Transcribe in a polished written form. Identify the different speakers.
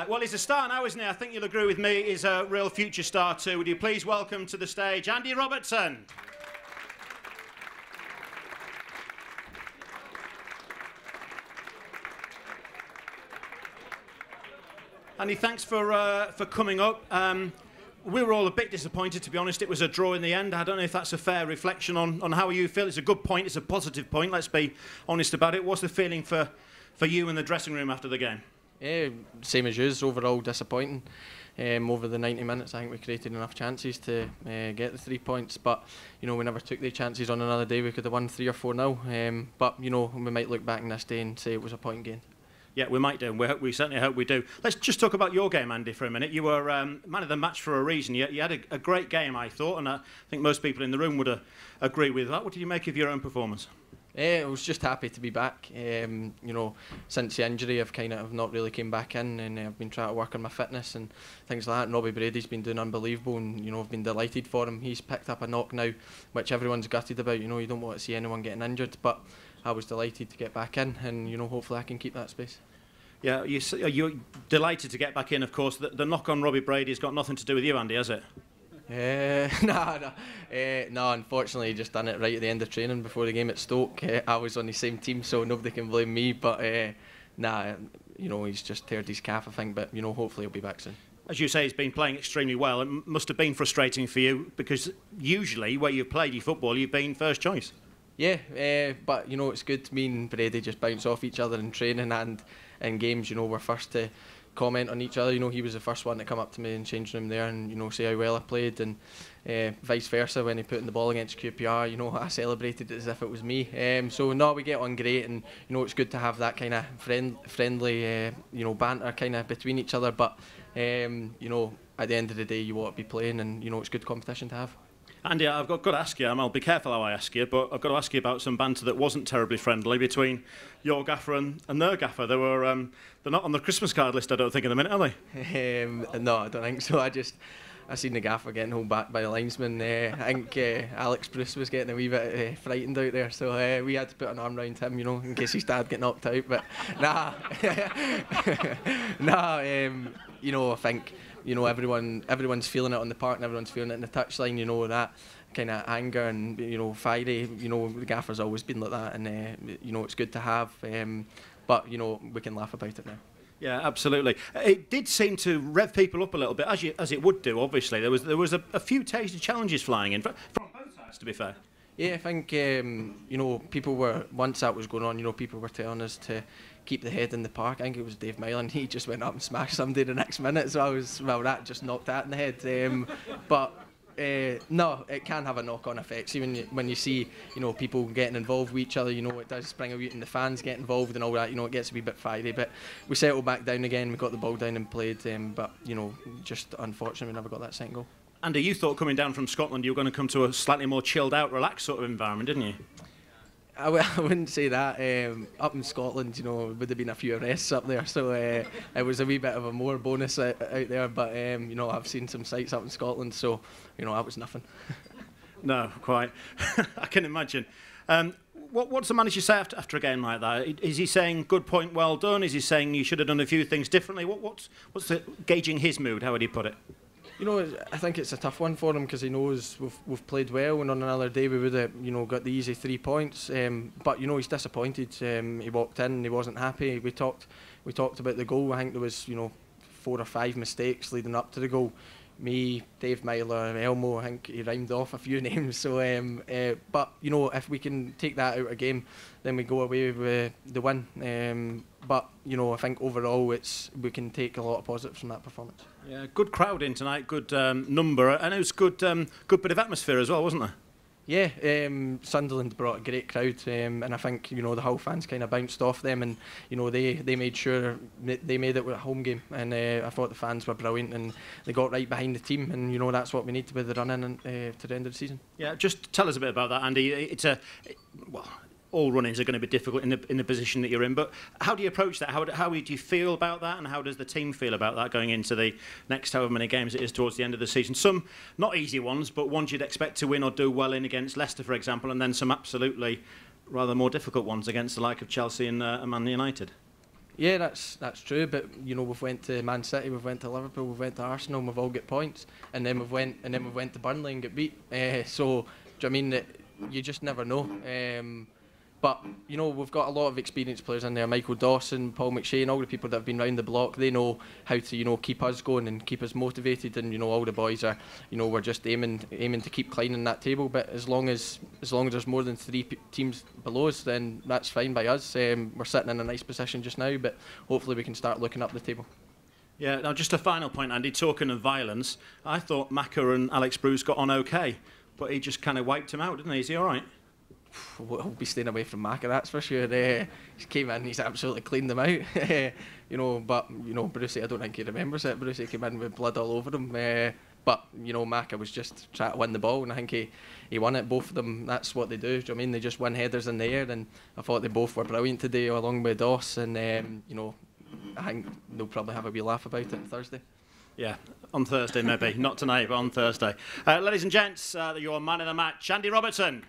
Speaker 1: Well, he's a star now, isn't he? I think you'll agree with me, he's a real future star too. Would you please welcome to the stage Andy Robertson? Andy, thanks for coming up. We were all a bit disappointed, to be honest. It was a draw in the end. I don't know if that's a fair reflection on how you feel. It's a good point. It's a positive point. Let's be honest about it. What's the feeling for you in the dressing room after the game?
Speaker 2: Yeah, same as yours. Overall disappointing. Over the 90 minutes, I think we created enough chances to get the 3 points. But you know, we never took the chances on another day. We could have won 3 or 4-0. But you know, we might look back in this day and say it was a point gain. Yeah,
Speaker 1: we might do. We certainly hope we do. Let's just talk about your game, Andy, for a minute. You were man of the match for a reason. You had a great game, I thought, and I think most people in the room would agree with that. What did you make of your own performance?
Speaker 2: I was just happy to be back. You know, since the injury, I've not really came back in, and I've been trying to work on my fitness and things like that. And Robbie Brady's been doing unbelievable, and you know, I've been delighted for him. He's picked up a knock now, which everyone's gutted about. You know, you don't want to see anyone getting injured, but I was delighted to get back in, and you know, hopefully I can keep that space.
Speaker 1: Yeah, you're delighted to get back in, of course. The knock on Robbie Brady has got nothing to do with you, Andy, has it?
Speaker 2: No, unfortunately he just done it right at the end of training before the game at Stoke. I was on the same team, so nobody can blame me, but you know, he's just teared his calf, I think, but you know, hopefully he'll be back soon.
Speaker 1: As you say, he's been playing extremely well. It must have been frustrating for you, because usually where you've played your football, you've been first choice.
Speaker 2: Yeah, but you know, it's good. Me and Brady just bounce off each other in training and in games. You know, we're first to comment on each other. You know, he was the first one to come up to me in the changing room there and you know, say how well I played, and vice versa. When he put in the ball against QPR, you know, I celebrated it as if it was me. So no, we get on great, and you know, it's good to have that kind of friendly you know, banter kind of between each other. But you know, at the end of the day, you want to be playing, and you know, it's good competition to have.
Speaker 1: Andy, I've got to ask you, I'll be careful how I ask you, but I've got to ask you about some banter that wasn't terribly friendly between your gaffer and their gaffer. They're not on the Christmas card list, I don't think, in a minute, are they?
Speaker 2: No, I don't think so. I seen the gaffer getting held back by the linesman. I think Alex Bruce was getting a wee bit frightened out there, so we had to put an arm round him, you know, in case his dad get knocked out. But nah, you know, I think, you know, everyone's feeling it on the park, and everyone's feeling it in the touchline. You know, that kind of anger and you know, fiery. You know, the gaffer's always been like that, and you know, it's good to have. But you know, we can laugh about it now.
Speaker 1: Yeah, absolutely. It did seem to rev people up a little bit, as it would do. Obviously, there was a few tasty challenges flying in from both sides, to be fair.
Speaker 2: Yeah, I think you know, people were, once that was going on, you know, people were telling us to keep the head in the park. I think it was Dave Mylan. He just went up and smashed somebody the next minute. So I was, well, that just knocked that in the head. But no, it can have a knock-on effect. See, when you see, you know, people getting involved with each other, you know, it does bring out, and the fans get involved and all that. You know, it gets a wee bit fiery. But we settled back down again. We got the ball down and played. But you know, just unfortunately, we never got that second goal.
Speaker 1: Andy, you thought coming down from Scotland you were going to come to a slightly more chilled out, relaxed sort of environment, didn't you?
Speaker 2: I wouldn't say that. Up in Scotland, you know, would have been a few arrests up there, so it was a wee bit of a more bonus out there. But you know, I've seen some sights up in Scotland, so you know, that was nothing.
Speaker 1: No, quite. I can imagine. What's the manager say after a game like that? Is he saying good point, well done? Is he saying you should have done a few things differently? What's gauging his mood? How would he put it?
Speaker 2: You know, I think it's a tough one for him, because he knows we've played well, and on another day we would have, you know, got the easy 3 points. But you know, he's disappointed. He walked in, he wasn't happy. We talked about the goal. I think there was, you know, 4 or 5 mistakes leading up to the goal. Me, Dave Myler, Elmo, I think he rhymed off a few names. So, but you know, if we can take that out of game, then we go away with the win. But you know, I think overall we can take a lot of positives from that performance.
Speaker 1: Yeah, good crowd in tonight, good number, and it was good bit of atmosphere as well, wasn't there?
Speaker 2: Yeah, Sunderland brought a great crowd, and I think, you know, the Hull fans kind of bounced off them, and you know, they made sure they made it a home game, and I thought the fans were brilliant, and they got right behind the team, and you know, that's what we need to be the run in to the end of the season.
Speaker 1: Yeah, just tell us a bit about that, Andy. It's well, all run-ins are going to be difficult in the position that you're in. But how do you approach that? How do you feel about that, and how does the team feel about that going into the next however many games it is towards the end of the season? Some not easy ones, but ones you'd expect to win or do well in, against Leicester, for example, and then some absolutely rather more difficult ones against the like of Chelsea and Man United.
Speaker 2: Yeah, that's true. But you know, we've went to Man City, we've went to Liverpool, we've went to Arsenal, and we've all got points, and then we've went to Burnley and got beat. So do you mean that you just never know? But you know, we've got a lot of experienced players in there. Michael Dawson, Paul McShane, all the people that have been round the block. They know how to keep us going and keep us motivated. And all the boys are we're just aiming to keep climbing that table. But as long as there's more than 3 teams below us, then that's fine by us. We're sitting in a nice position just now, but hopefully we can start looking up the table.
Speaker 1: Yeah. Now, just a final point, Andy. Talking of violence, I thought Macca and Alex Bruce got on okay, but he just kind of wiped him out, didn't he? Is he all right?
Speaker 2: We'll be staying away from Macca, that's for sure. He came in, he's absolutely cleaned them out. But Brucey, I don't think he remembers it. Brucey came in with blood all over him. But Macca was just trying to win the ball, and I think he won it. Both of them, that's what they do. They just win headers in the air, and I thought they both were brilliant today, along with Doss. And I think they'll probably have a wee laugh about it on Thursday.
Speaker 1: Yeah, on Thursday maybe, not tonight, but on Thursday. Ladies and gents, your man of the match, Andy Robertson.